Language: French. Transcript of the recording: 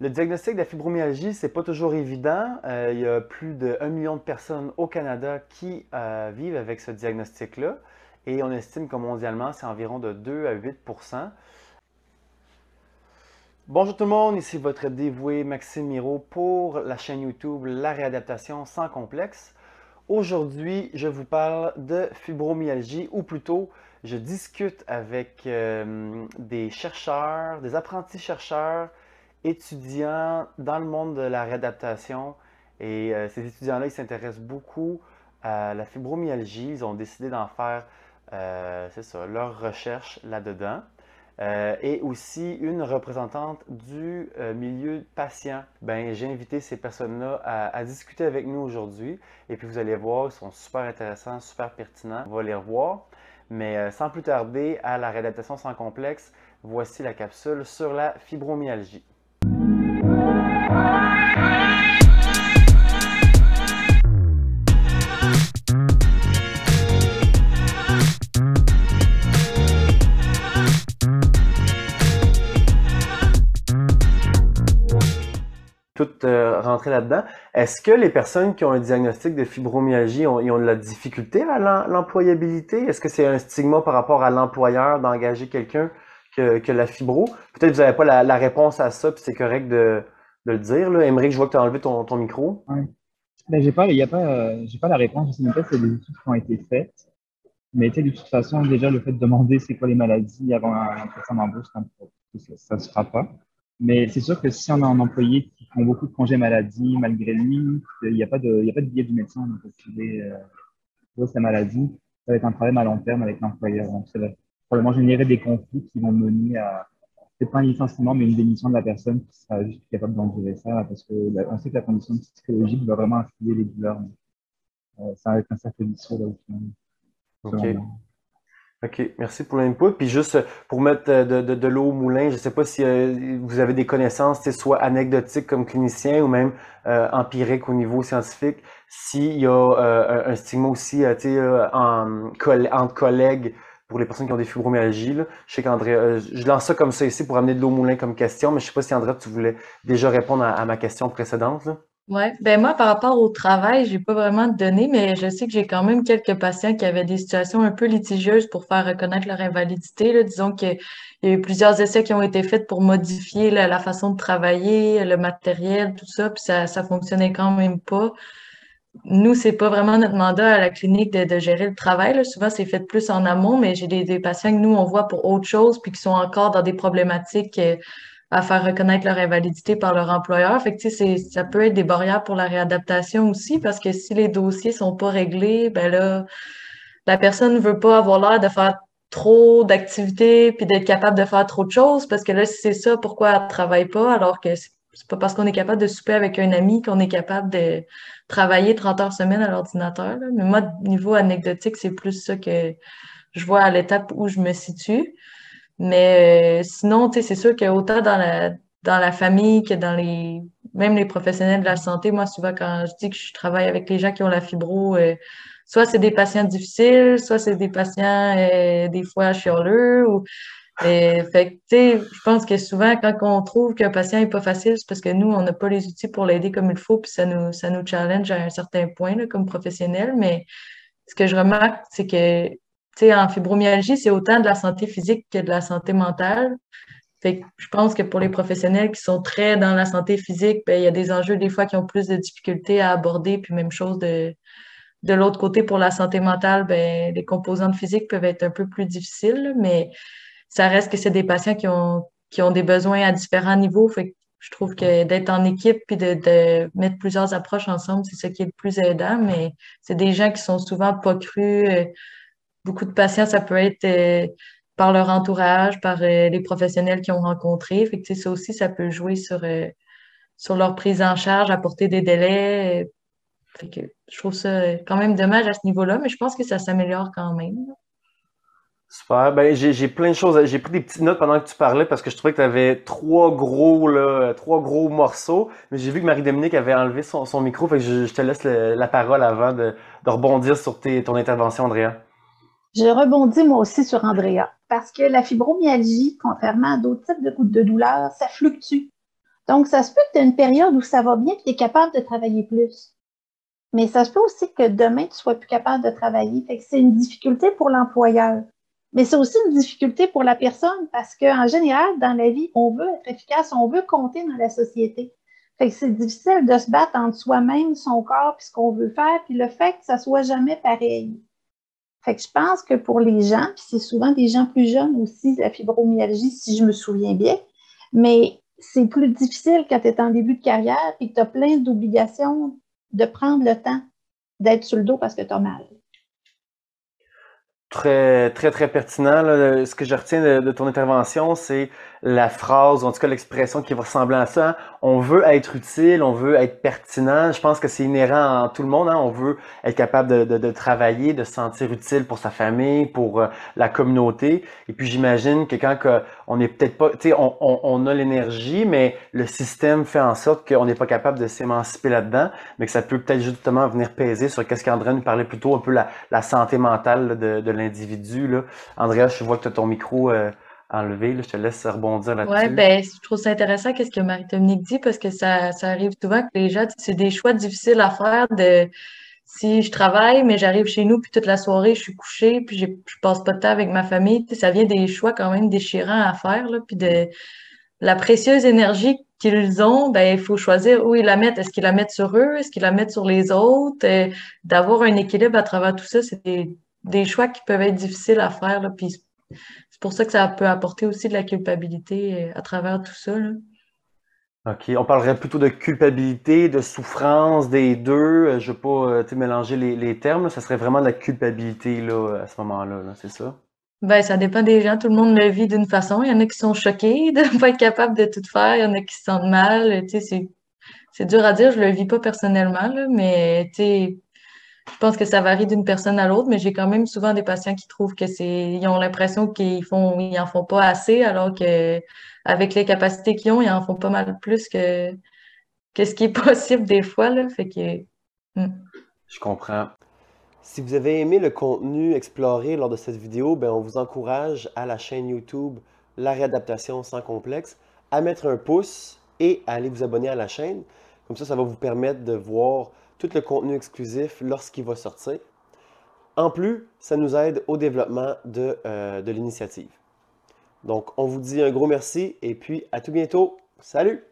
Le diagnostic de la fibromyalgie, c'est pas toujours évident. Il y a plus de 1 million de personnes au Canada qui vivent avec ce diagnostic-là. Et on estime que mondialement, c'est environ de 2 à 8 Bonjour tout le monde, ici votre dévoué Maxime Miro pour la chaîne YouTube La Réadaptation sans complexe. Aujourd'hui, je vous parle de fibromyalgie, ou plutôt, je discute avec des chercheurs, des apprentis chercheurs, étudiants dans le monde de la réadaptation. Et ces étudiants-là, ils s'intéressent beaucoup à la fibromyalgie. Ils ont décidé d'en faire, c'est ça, leur recherche là-dedans. Et aussi une représentante du milieu patient. Ben, j'ai invité ces personnes-là à discuter avec nous aujourd'hui. Et puis vous allez voir, ils sont super intéressants, super pertinents. On va les revoir. Mais sans plus tarder, à la réadaptation sans complexe, voici la capsule sur la fibromyalgie. Tout rentrer là-dedans. Est-ce que les personnes qui ont un diagnostic de fibromyalgie ils ont de la difficulté à l'employabilité? Est-ce que c'est un stigma par rapport à l'employeur d'engager quelqu'un que la fibro? Peut-être que vous n'avez pas la réponse à ça, puis c'est correct de le dire, là. Émeric, je vois que tu as enlevé ton micro. Ouais. Ben, j'ai pas la réponse. Je sais même pas si c'est des études qui ont été faites. Mais tu sais, de toute façon, déjà, le fait de demander c'est quoi les maladies avant un entretien d'embauche, ça se fera pas. Mais c'est sûr que si on a un employé qui prend beaucoup de congés maladie, malgré lui, il y a pas de billet du médecin pour trouver sa maladie, ça va être un problème à long terme avec l'employeur. Donc, ça va probablement générer des conflits qui vont mener à, peut-être pas un licenciement, mais une démission de la personne qui sera juste capable d'endurer ça, parce que on sait que la condition psychologique va vraiment influer les douleurs. Ça va être un cercle vicieux là, au final, selon OK. moi. OK, merci pour l'input. Puis juste pour mettre de l'eau au moulin, je ne sais pas si vous avez des connaissances, soit anecdotiques comme clinicien ou même empiriques au niveau scientifique, s'il y a un stigma aussi entre collègues pour les personnes qui ont des fibromyalgies, là. Je sais qu'André, je lance ça comme ça ici pour amener de l'eau au moulin comme question, mais je ne sais pas si André, tu voulais déjà répondre à ma question précédente, là. Ouais, ben moi, par rapport au travail, j'ai pas vraiment de données, mais je sais que j'ai quand même quelques patients qui avaient des situations un peu litigieuses pour faire reconnaître leur invalidité, là. Disons qu'il y a eu plusieurs essais qui ont été faits pour modifier la façon de travailler, le matériel, tout ça, puis ça fonctionnait quand même pas. Nous, c'est pas vraiment notre mandat à la clinique de gérer le travail, là. Souvent, c'est fait plus en amont, mais j'ai des patients que nous, on voit pour autre chose, puis qui sont encore dans des problématiques à faire reconnaître leur invalidité par leur employeur. Fait que, tu sais, ça peut être des barrières pour la réadaptation aussi, parce que si les dossiers sont pas réglés, ben là, la personne ne veut pas avoir l'air de faire trop d'activités puis d'être capable de faire trop de choses, parce que là, si c'est ça, pourquoi elle travaille pas, alors que c'est pas parce qu'on est capable de souper avec un ami qu'on est capable de travailler 30 heures semaine à l'ordinateur, là. Mais moi, niveau anecdotique, c'est plus ça que je vois à l'étape où je me situe. Mais sinon, tu sais, c'est sûr qu'autant dans la famille que dans même les professionnels de la santé, moi, souvent, quand je dis que je travaille avec les gens qui ont la fibro, soit c'est des patients difficiles, soit c'est des patients, des fois, chialeux, fait que, tu sais, je pense que souvent, quand on trouve qu'un patient est pas facile, c'est parce que nous, on n'a pas les outils pour l'aider comme il faut, puis ça nous challenge à un certain point, là, comme professionnel. Mais ce que je remarque, c'est que, tu sais, en fibromyalgie, c'est autant de la santé physique que de la santé mentale. Fait que je pense que pour les professionnels qui sont très dans la santé physique, ben, il y a des enjeux des fois qui ont plus de difficultés à aborder, puis même chose de l'autre côté pour la santé mentale, ben, les composantes physiques peuvent être un peu plus difficiles, là, mais ça reste que c'est des patients qui ont des besoins à différents niveaux. Fait que je trouve que d'être en équipe puis de mettre plusieurs approches ensemble, c'est ce qui est le plus aidant, mais c'est des gens qui sont souvent pas crus. Beaucoup de patients, ça peut être par leur entourage, par les professionnels qu'ils ont rencontrés. Fait que, tu sais, ça aussi, ça peut jouer sur leur prise en charge, apporter des délais. Fait que je trouve ça quand même dommage à ce niveau-là, mais je pense que ça s'améliore quand même. Super. Ben, j'ai plein de choses. J'ai pris des petites notes pendant que tu parlais parce que je trouvais que tu avais trois gros morceaux. Mais j'ai vu que Marie-Dominique avait enlevé son micro, fait que je te laisse la parole avant de rebondir sur ton intervention, Andrea. Je rebondis moi aussi sur Andrea, parce que la fibromyalgie, contrairement à d'autres types de douleurs, ça fluctue. Donc, ça se peut que tu aies une période où ça va bien et tu es capable de travailler plus. Mais ça se peut aussi que demain, tu ne sois plus capable de travailler. Fait que c'est une difficulté pour l'employeur. Mais c'est aussi une difficulté pour la personne parce qu'en général, dans la vie, on veut être efficace, on veut compter dans la société. Fait que c'est difficile de se battre entre soi-même, son corps, puis ce qu'on veut faire, puis le fait que ça soit jamais pareil. Fait que je pense que pour les gens, puis c'est souvent des gens plus jeunes aussi, la fibromyalgie, si je me souviens bien, mais c'est plus difficile quand tu es en début de carrière et que tu as plein d'obligations de prendre le temps d'être sur le dos parce que tu as mal. Très, très, très pertinent, là. Ce que je retiens de ton intervention, c'est la phrase, ou en tout cas l'expression qui va ressembler à ça. On veut être utile, on veut être pertinent. Je pense que c'est inhérent en tout le monde, hein. On veut être capable de travailler, de se sentir utile pour sa famille, pour la communauté. Et puis j'imagine que quand on n'est peut-être pas, tu sais, on a l'énergie, mais le système fait en sorte qu'on n'est pas capable de s'émanciper là-dedans, mais que ça peut peut-être justement venir peser sur qu'est-ce qu'André nous parlait plus tôt, un peu la santé mentale là, de l'individu, là. Andrea, je vois que tu as ton micro enlevé, là. Je te laisse rebondir Ouais, là-dessus. ben, je trouve ça intéressant qu'est-ce que Marie-Dominique dit parce que ça arrive souvent que les gens, c'est des choix difficiles à faire de si je travaille, mais j'arrive chez nous, puis toute la soirée, je suis couchée, puis je passe pas de temps avec ma famille. Tu sais, ça vient des choix quand même déchirants à faire, là, puis de la précieuse énergie qu'ils ont, ben, il faut choisir où ils la mettent. Est-ce qu'ils la mettent sur eux? Est-ce qu'ils la mettent sur les autres? D'avoir un équilibre à travers tout ça, c'est des choix qui peuvent être difficiles à faire, là, puis c'est pour ça que ça peut apporter aussi de la culpabilité à travers tout ça, là. OK, on parlerait plutôt de culpabilité, de souffrance des deux. Je veux pas tu sais, mélanger les termes, là. Ça serait vraiment de la culpabilité là, à ce moment-là, là, c'est ça? Ben, ça dépend des gens. Tout le monde le vit d'une façon. Il y en a qui sont choqués de ne pas être capable de tout faire. Il y en a qui se sentent mal. Tu sais, c'est dur à dire. Je le vis pas personnellement, là, mais tu sais, je pense que ça varie d'une personne à l'autre. Mais j'ai quand même souvent des patients qui trouvent que ils ont l'impression ils en font pas assez, alors que avec les capacités qu'ils ont, ils en font pas mal plus que ce qui est possible des fois, là. Fait que, hmm. Je comprends. Si vous avez aimé le contenu exploré lors de cette vidéo, ben on vous encourage à la chaîne YouTube La Réadaptation sans complexe à mettre un pouce et à aller vous abonner à la chaîne. Comme ça va vous permettre de voir tout le contenu exclusif lorsqu'il va sortir. En plus, ça nous aide au développement de l'initiative. Donc, on vous dit un gros merci et puis à tout bientôt. Salut!